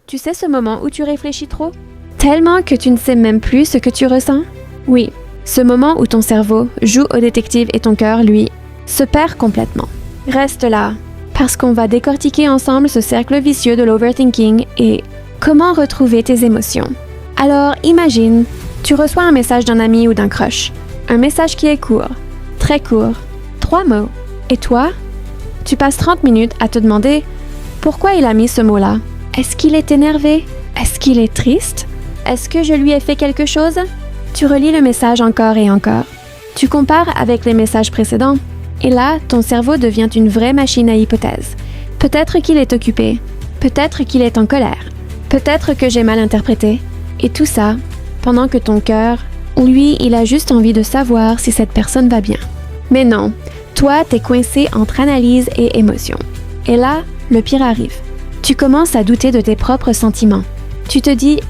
Tu sais ce moment où tu réfléchis trop? Tellement que tu ne sais même plus ce que tu ressens? Oui, ce moment où ton cerveau joue au détective et ton cœur, lui, se perd complètement. Reste là, parce qu'on va décortiquer ensemble ce cercle vicieux de l'overthinking et comment retrouver tes émotions. Alors, imagine, tu reçois un message d'un ami ou d'un crush. Un message qui est court, très court, 3 mots. Et toi, tu passes 30 minutes à te demander pourquoi il a mis ce mot-là. Est-ce qu'il est énervé? Est-ce qu'il est triste? Est-ce que je lui ai fait quelque chose? Tu relis le message encore et encore. Tu compares avec les messages précédents. Et là, ton cerveau devient une vraie machine à hypothèses. Peut-être qu'il est occupé. Peut-être qu'il est en colère. Peut-être que j'ai mal interprété. Et tout ça, pendant que ton cœur, lui, il a juste envie de savoir si cette personne va bien. Mais non, toi, t'es coincé entre analyse et émotion. Et là, le pire arrive. Tu commences à douter de tes propres sentiments. Tu te dis,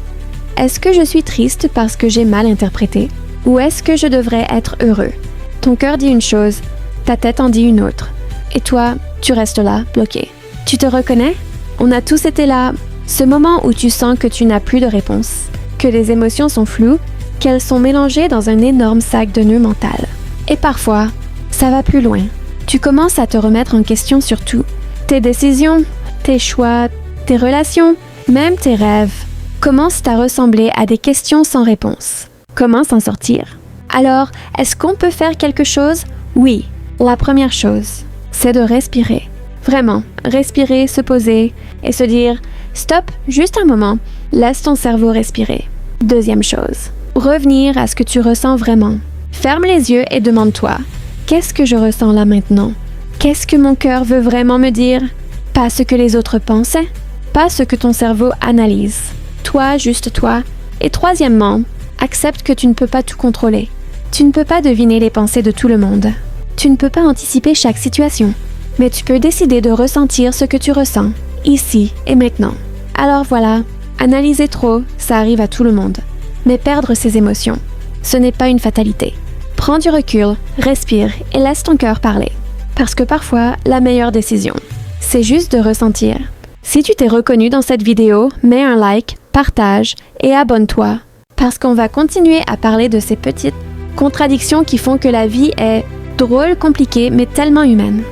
est-ce que je suis triste parce que j'ai mal interprété? Ou est-ce que je devrais être heureux? Ton cœur dit une chose, ta tête en dit une autre. Et toi, tu restes là, bloqué. Tu te reconnais? On a tous été là. Ce moment où tu sens que tu n'as plus de réponse, que les émotions sont floues, qu'elles sont mélangées dans un énorme sac de nœuds mental. Et parfois, ça va plus loin. Tu commences à te remettre en question sur tout. Tes décisions, tes choix, tes relations, même tes rêves commencent à ressembler à des questions sans réponse. Comment s'en sortir? Alors, est-ce qu'on peut faire quelque chose? Oui. La première chose, c'est de respirer. Vraiment, respirer, se poser et se dire « Stop, juste un moment, laisse ton cerveau respirer ». Deuxième chose, revenir à ce que tu ressens vraiment. Ferme les yeux et demande-toi « Qu'est-ce que je ressens là maintenant? Qu'est-ce que mon cœur veut vraiment me dire? Pas ce que les autres pensaient, pas ce que ton cerveau analyse. Toi, juste toi. Et troisièmement, accepte que tu ne peux pas tout contrôler. Tu ne peux pas deviner les pensées de tout le monde. Tu ne peux pas anticiper chaque situation, mais tu peux décider de ressentir ce que tu ressens, ici et maintenant. Alors voilà, analyser trop, ça arrive à tout le monde. Mais perdre ses émotions, ce n'est pas une fatalité. Prends du recul, respire et laisse ton cœur parler. Parce que parfois, la meilleure décision, c'est juste de ressentir. Si tu t'es reconnu dans cette vidéo, mets un like, partage et abonne-toi. Parce qu'on va continuer à parler de ces petites contradictions qui font que la vie est drôle, compliquée, mais tellement humaine.